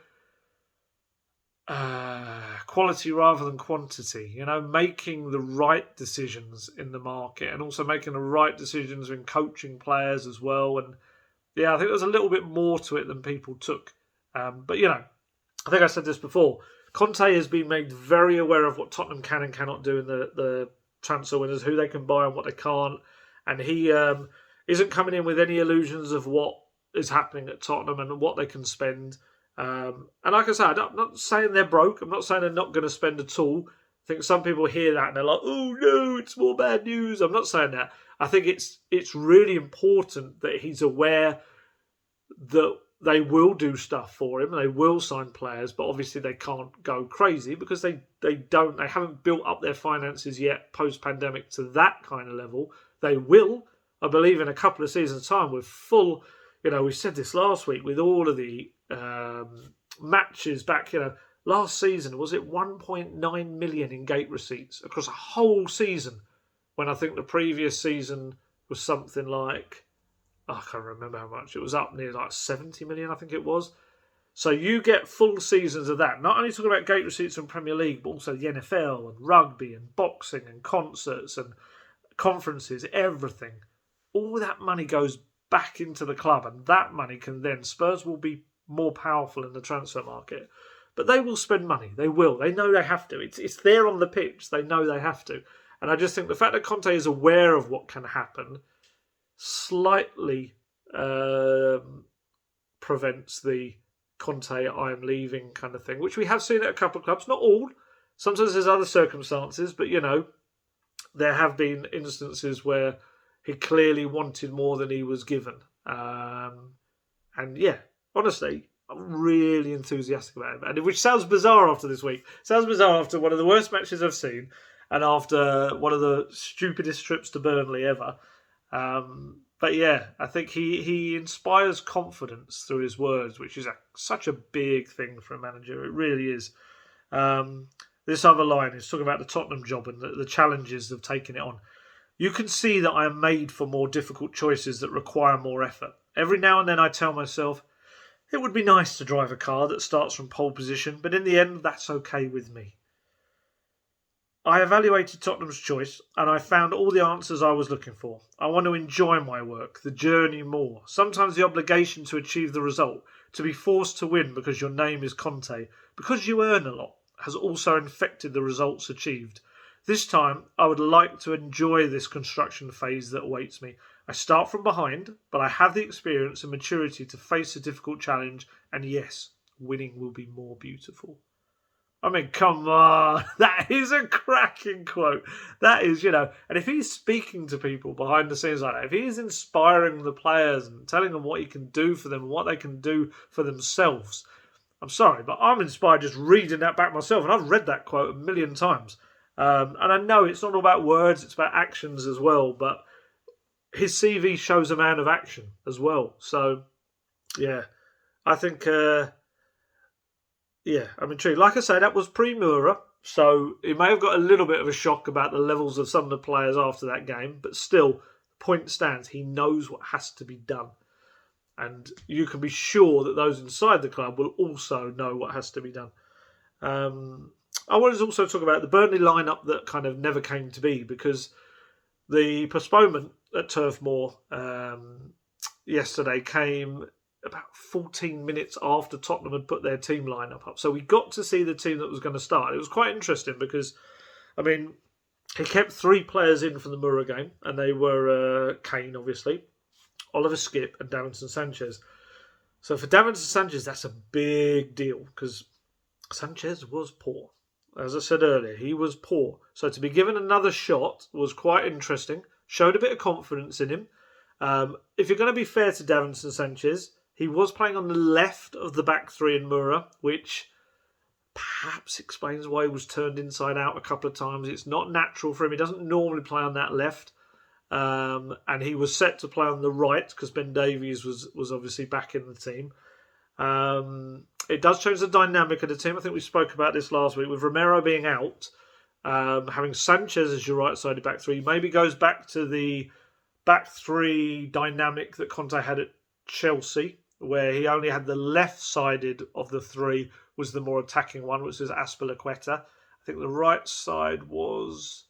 quality rather than quantity. Making the right decisions in the market and also making the right decisions in coaching players as well. And yeah, I think there's a little bit more to it than people took. But I think I said this before. Conte has been made very aware of what Tottenham can and cannot do in the transfer windows, who they can buy and what they can't. And he isn't coming in with any illusions of what is happening at Tottenham and what they can spend. And like I said, I'm not saying they're broke. I'm not saying they're not going to spend at all. I think some people hear that and they're like, oh no, it's more bad news. I'm not saying that. I think it's really important that he's aware that they will do stuff for him. They will sign players, but obviously they can't go crazy because they haven't built up their finances yet post-pandemic to that kind of level. They will, I believe, in a couple of seasons' time with full, we said this last week with all of the matches back, last season, was it 1.9 million in gate receipts across a whole season when I think the previous season was something like, I can't remember how much. It was up near like 70 million, I think it was. So you get full seasons of that. Not only talking about gate receipts from Premier League, but also the NFL and rugby and boxing and concerts and conferences, everything. All that money goes back into the club, and that money can then, Spurs will be more powerful in the transfer market. But they will spend money. They will. They know they have to. It's there on the pitch. They know they have to. And I just think the fact that Conte is aware of what can happen slightly prevents the Conte I am leaving kind of thing, which we have seen at a couple of clubs, not all. Sometimes there's other circumstances, but there have been instances where he clearly wanted more than he was given. And yeah, honestly, I'm really enthusiastic about him. And which sounds bizarre after this week. Sounds bizarre after one of the worst matches I've seen and after one of the stupidest trips to Burnley ever. But yeah, I think he inspires confidence through his words, which is such a big thing for a manager. It really is. This other line is talking about the Tottenham job and the challenges of taking it on. You can see that I am made for more difficult choices that require more effort. Every now and then I tell myself, it would be nice to drive a car that starts from pole position, but in the end, that's okay with me. I evaluated Tottenham's choice and I found all the answers I was looking for. I want to enjoy my work, the journey more. Sometimes the obligation to achieve the result, to be forced to win because your name is Conte, because you earn a lot, has also infected the results achieved. This time, I would like to enjoy this construction phase that awaits me. I start from behind, but I have the experience and maturity to face a difficult challenge, and yes, winning will be more beautiful. I mean, come on. That is a cracking quote. That is, and if he's speaking to people behind the scenes like that, if he's inspiring the players and telling them what he can do for them and what they can do for themselves, I'm sorry, but I'm inspired just reading that back myself, and I've read that quote a million times. And I know it's not all about words, it's about actions as well, but his CV shows a man of action as well. So, yeah, I think... Yeah, I'm intrigued. Like I say, that was pre-Mura, so it may have got a little bit of a shock about the levels of some of the players after that game, but still, point stands, he knows what has to be done. And you can be sure that those inside the club will also know what has to be done. I wanted to also talk about the Burnley lineup that kind of never came to be, because the postponement at Turf Moor yesterday came about 14 minutes after Tottenham had put their team lineup up. So we got to see the team that was going to start. It was quite interesting because, I mean, he kept 3 players in for the Murrah game, and they were Kane, obviously, Oliver Skipp, and Davinson Sanchez. So for Davinson Sanchez, that's a big deal because Sanchez was poor. As I said earlier, he was poor. So to be given another shot was quite interesting. Showed a bit of confidence in him. If you're going to be fair to Davinson Sanchez, he was playing on the left of the back 3 in Murrah, which perhaps explains why he was turned inside out a couple of times. It's not natural for him. He doesn't normally play on that left. And he was set to play on the right because Ben Davies was obviously back in the team. It does change the dynamic of the team. I think we spoke about this last week with Romero being out. Having Sanchez as your right-sided back 3 maybe goes back to the back 3 dynamic that Conte had at Chelsea, where he only had the left-sided of the 3 was the more attacking one, which was Azpilicueta. I think the right side was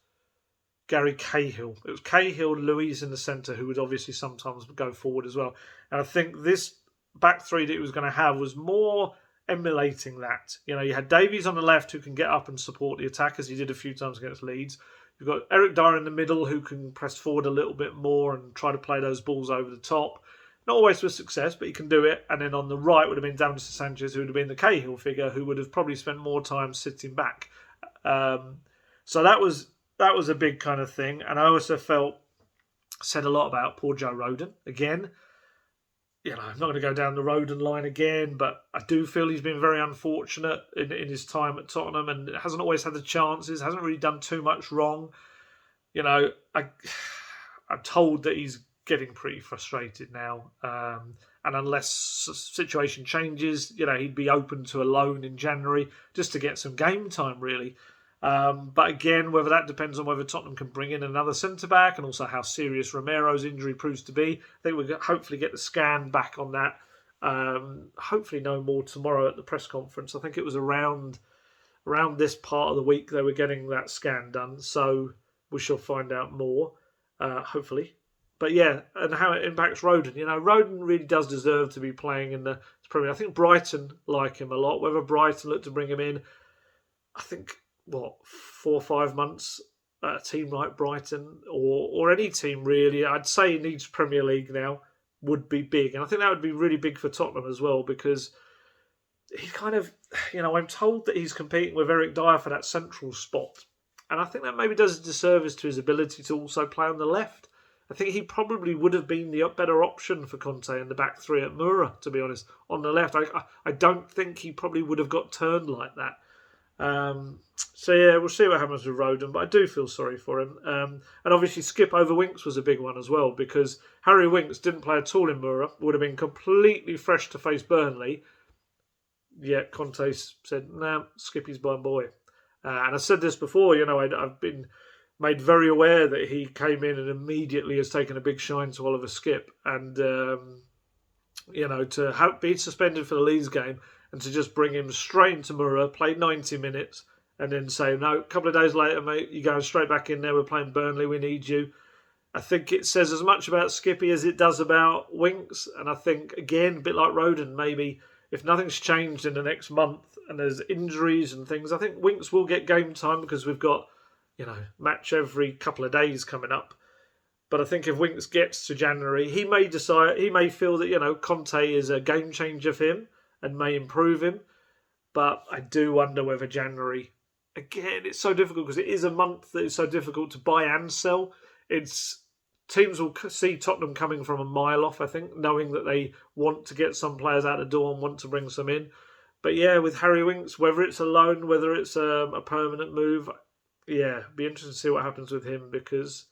Gary Cahill. It was Cahill, Luiz in the centre, who would obviously sometimes go forward as well. And I think this back 3 that he was going to have was more emulating that. You know, you had Davies on the left who can get up and support the attack, as he did a few times against Leeds. You've got Eric Dyer in the middle who can press forward a little bit more and try to play those balls over the top. Not always with success, but he can do it. And then on the right would have been Davinson Sanchez, who would have been the Cahill figure, who would have probably spent more time sitting back. So that was a big kind of thing. And I also said a lot about poor Joe Rodon. Again, you know, I'm not going to go down the Rodon line again, but I do feel he's been very unfortunate in his time at Tottenham and hasn't always had the chances, hasn't really done too much wrong. You know, I'm told that he's getting pretty frustrated now. And unless the situation changes, you know, he'd be open to a loan in January just to get some game time, really. But again, whether that depends on whether Tottenham can bring in another centre-back and also how serious Romero's injury proves to be. I think we'll hopefully get the scan back on that. Hopefully no more tomorrow at the press conference. I think it was around this part of the week they were getting that scan done. So we shall find out more, hopefully. But yeah, and how it impacts Rodon. You know, Rodon really does deserve to be playing in the Premier. I think Brighton like him a lot. Whether Brighton look to bring him in, I think, 4 or 5 months at a team like Brighton or any team really, I'd say he needs Premier League now, would be big. And I think that would be really big for Tottenham as well, because he's kind of, you know, I'm told that he's competing with Eric Dyer for that central spot. And I think that maybe does a disservice to his ability to also play on the left. I think he probably would have been the better option for Conte in the back 3 at Murrah, to be honest, on the left. I don't think he probably would have got turned like that. So yeah, we'll see what happens with Rodon, but I do feel sorry for him. And obviously Skip over Winks was a big one as well, because Harry Winks didn't play at all in Murrah, would have been completely fresh to face Burnley. Yet Conte said, "No, Skippy's my boy." And I said this before, you know, I've been made very aware that he came in and immediately has taken a big shine to Oliver Skipp. And, you know, to be suspended for the Leeds game and to just bring him straight into Murrah, play 90 minutes, and then say, no, a couple of days later, mate, you're going straight back in there, we're playing Burnley, we need you. I think it says as much about Skippy as it does about Winks. And I think, again, a bit like Rodon, maybe if nothing's changed in the next month and there's injuries and things, I think Winks will get game time because we've got, you know, match every couple of days coming up. But I think if Winks gets to January, he may feel that, you know, Conte is a game changer for him and may improve him. But I do wonder whether January, again, it's so difficult because it is a month that is so difficult to buy and sell. Teams will see Tottenham coming from a mile off, I think, knowing that they want to get some players out the door and want to bring some in. But yeah, with Harry Winks, whether it's a loan, whether it's a permanent move, yeah, be interesting to see what happens with him, because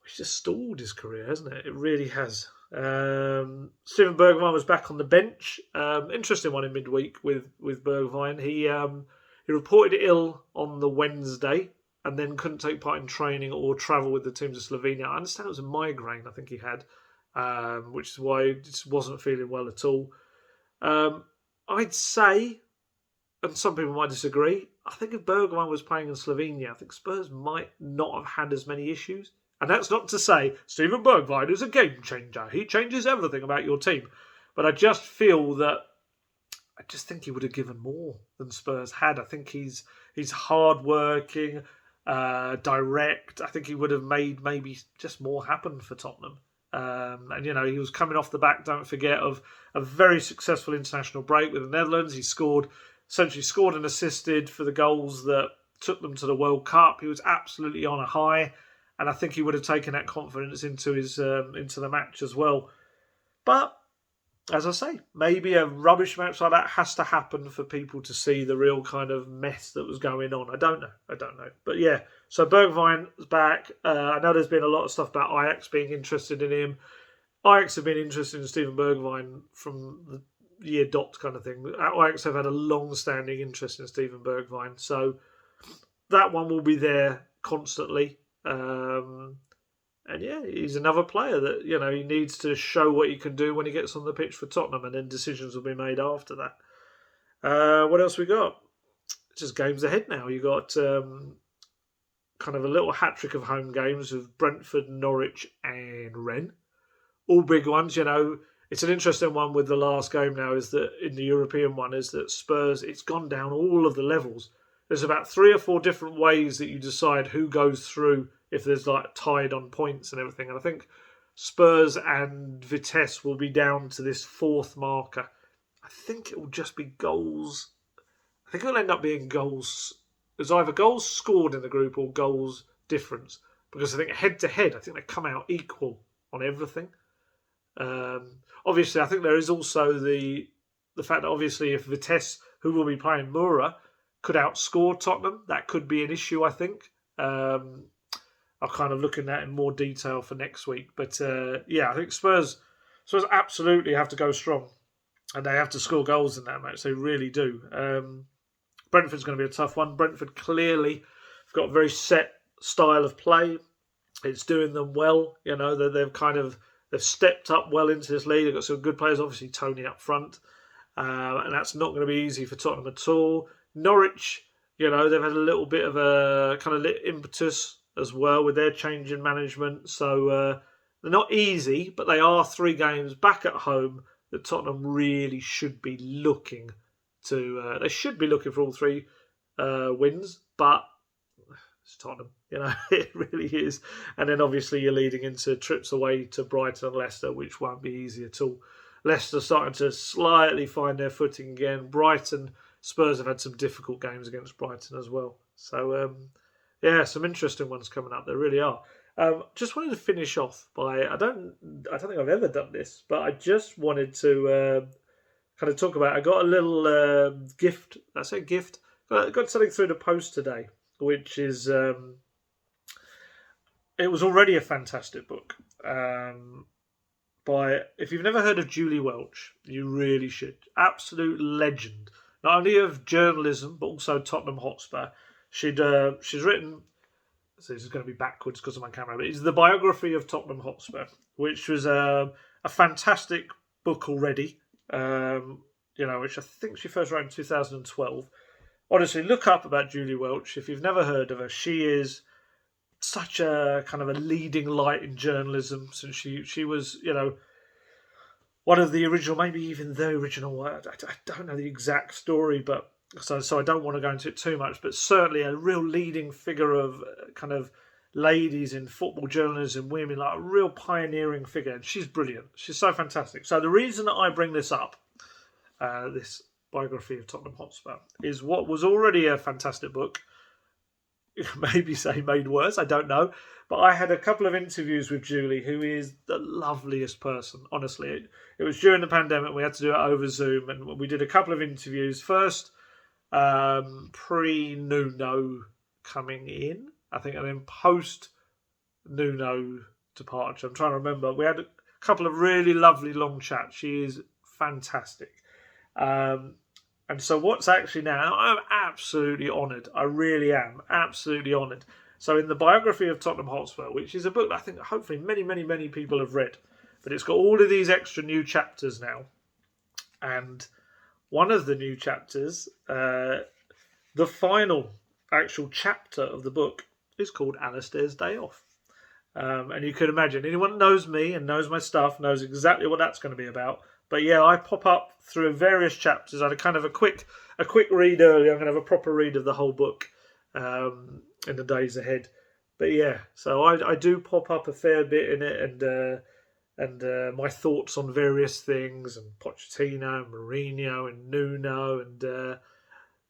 he's just stalled his career, hasn't it? It really has. Steven Bergwijn was back on the bench. Interesting one in midweek with Bergwijn. He reported ill on the Wednesday. and then couldn't take part in training or travel with the team to Slovenia. I understand it was a migraine I think he had, which is why he just wasn't feeling well at all. I'd say, and some people might disagree, I think if Bergwijn was playing in Slovenia, I think Spurs might not have had as many issues. And that's not to say Steven Bergwijn is a game changer. He changes everything about your team. But I just feel that I just think he would have given more than Spurs had. I think he's hard-working, direct. I think he would have made maybe just more happen for Tottenham. And, you know, he was coming off the back, don't forget, of a very successful international break with the Netherlands. He essentially scored and assisted for the goals that took them to the World Cup. He was absolutely on a high. And I think he would have taken that confidence into the match as well. But, as I say, maybe a rubbish match like that has to happen for people to see the real kind of mess that was going on. I don't know. But yeah, so Bergwijn's back. I know there's been a lot of stuff about Ajax being interested in him. Ajax have been interested in Steven Bergwijn from the year dot kind of thing. Ajax have had a long-standing interest in Steven Bergwijn. So that one will be there constantly. And yeah, he's another player that, you know, he needs to show what he can do when he gets on the pitch for Tottenham, and then decisions will be made after that. What else we got? Just games ahead now. You got kind of a little hat-trick of home games with Brentford, Norwich and Rennes. All big ones, you know. It's an interesting one with the last game now, is that in the European one, is that Spurs, it's gone down all of the levels. There's about 3 or 4 different ways that you decide who goes through if there's like tied on points and everything. And I think Spurs and Vitesse will be down to this 4th marker. I think it will just be goals. I think it'll end up being goals. There's either goals scored in the group or goals difference. Because I think head to head, I think they come out equal on everything. Obviously, I think there is also the fact that obviously if Vitesse, who will be playing Mura, could outscore Tottenham, that could be an issue, I think. I'll kind of look at that in more detail for next week. But yeah, I think Spurs absolutely have to go strong. And they have to score goals in that match. They really do. Brentford's going to be a tough one. Brentford clearly have got a very set style of play. It's doing them well. You know, they've stepped up well into this league. They've got some good players, obviously Tony up front. And that's not going to be easy for Tottenham at all. Norwich, you know, they've had a little bit of a kind of impetus as well with their change in management. So they're not easy, but they are 3 games back at home that Tottenham really should be looking to. They should be looking for all 3 wins, but it's Tottenham, you know, it really is. And then obviously you're leading into trips away to Brighton and Leicester, which won't be easy at all. Leicester starting to slightly find their footing again. Brighton, Spurs have had some difficult games against Brighton as well. So, yeah, some interesting ones coming up. There really are. Just wanted to finish off by, I don't think I've ever done this, but I just wanted to kind of talk about, I got a little gift. I say gift. I got something through the post today, which is, it was already a fantastic book. By, if you've never heard of Julie Welch, you really should. Absolute legend. Not only of journalism, but also Tottenham Hotspur. She's written, so this is going to be backwards because of my camera, but it's the biography of Tottenham Hotspur, which was a fantastic book already, you know, which I think she first wrote in 2012. Honestly, look up about Julie Welch. If you've never heard of her, she is such a kind of a leading light in journalism, since she was, you know, one of the original, maybe even the original. I don't know the exact story, but so I don't want to go into it too much. But certainly a real leading figure of kind of ladies in football journalism, women, like a real pioneering figure. And she's brilliant. She's so fantastic. So the reason that I bring this up, this biography of Tottenham Hotspur, is what was already a fantastic book. Maybe say made worse, I don't know. But I had a couple of interviews with Julie, who is the loveliest person, honestly. It was during the pandemic, we had to do it over Zoom, and we did a couple of interviews. First, pre-Nuno coming in, I think, and then post-Nuno departure. I'm trying to remember. We had a couple of really lovely long chats. She is fantastic. And so what's actually now, I'm absolutely honoured. I really am absolutely honoured. So in the biography of Tottenham Hotspur, which is a book that I think hopefully many people have read, but it's got all of these extra new chapters now. And one of the new chapters, the final actual chapter of the book, is called Alistair's Day Off. And you can imagine, anyone that knows me and knows my stuff knows exactly what that's going to be about. But yeah, I pop up through various chapters. I had a quick read earlier. I'm going to have a proper read of the whole book in the days ahead. But yeah, so I do pop up a fair bit in it, and my thoughts on various things, and Pochettino, and Mourinho, and Nuno, and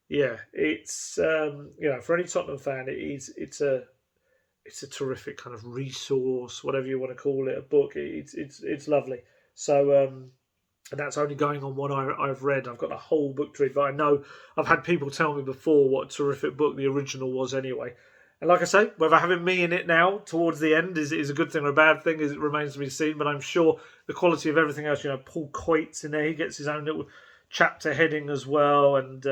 yeah, it's for any Tottenham fan, it's a terrific kind of resource, whatever you want to call it, a book. It's lovely. So and that's only going on what I've read. I've got the whole book to read, but I know I've had people tell me before what a terrific book the original was anyway. And like I say, whether having me in it now towards the end is a good thing or a bad thing, it remains to be seen. But I'm sure the quality of everything else, Paul Coyte's in there. He gets his own little chapter heading as well. And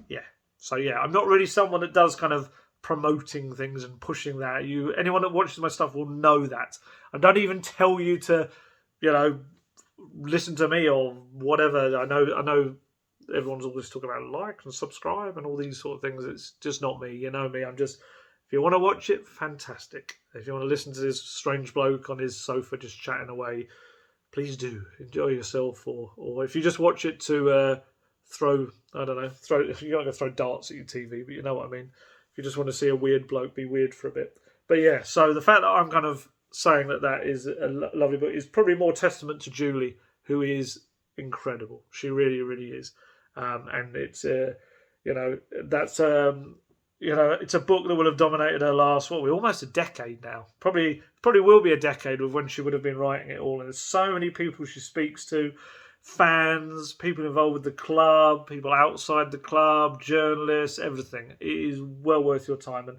yeah, so yeah, I'm not really someone that does kind of promoting things and pushing that. Anyone that watches my stuff will know that. I don't even tell you to, listen to me or whatever. I know everyone's always talking about like and subscribe and all these sort of things. It's just not me. You know me. If you want to watch it, fantastic. If you want to listen to this strange bloke on his sofa just chatting away, please do. Enjoy yourself. Or if you just watch it to throw, I don't know, if you're not going to throw darts at your TV, but you know what I mean. If you just want to see a weird bloke be weird for a bit. But yeah, so the fact that I'm kind of saying that is a lovely book is probably more testament to Julie, who is incredible. She really, really is. And it's, that's, it's a book that will have dominated her last, almost a decade now. Probably will be a decade of when she would have been writing it all. And there's so many people she speaks to, fans, people involved with the club, people outside the club, journalists, everything. It is well worth your time.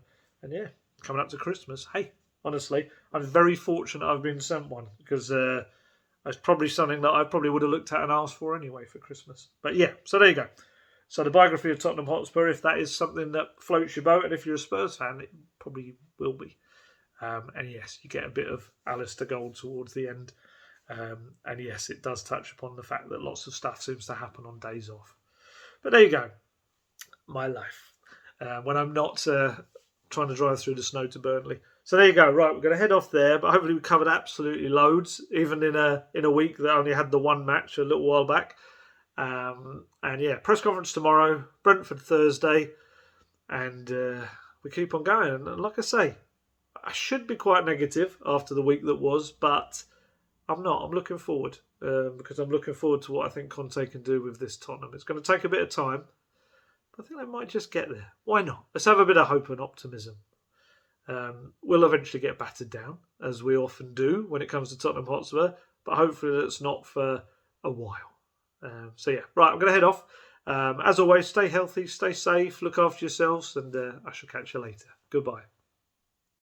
And yeah, coming up to Christmas, hey, honestly, I'm very fortunate I've been sent one, because that's probably something that I probably would have looked at and asked for anyway for Christmas. But yeah, so there you go. So the biography of Tottenham Hotspur, if that is something that floats your boat, and if you're a Spurs fan, it probably will be. And yes, you get a bit of Alistair Gold towards the end. And yes, it does touch upon the fact that lots of stuff seems to happen on days off. But there you go. My life. When I'm not trying to drive through the snow to Burnley. So there you go. Right, we're going to head off there, but hopefully we covered absolutely loads, even in a week that only had the one match a little while back. And yeah, press conference tomorrow, Brentford Thursday, and we keep on going. And like I say, I should be quite negative after the week that was, but I'm not. I'm looking forward because I'm looking forward to what I think Conte can do with this Tottenham. It's going to take a bit of time, but I think they might just get there. Why not? Let's have a bit of hope and optimism. We'll eventually get battered down, as we often do when it comes to Tottenham Hotspur, but hopefully that's not for a while. So yeah, right, I'm going to head off. As always, stay healthy, stay safe, look after yourselves, and I shall catch you later. Goodbye.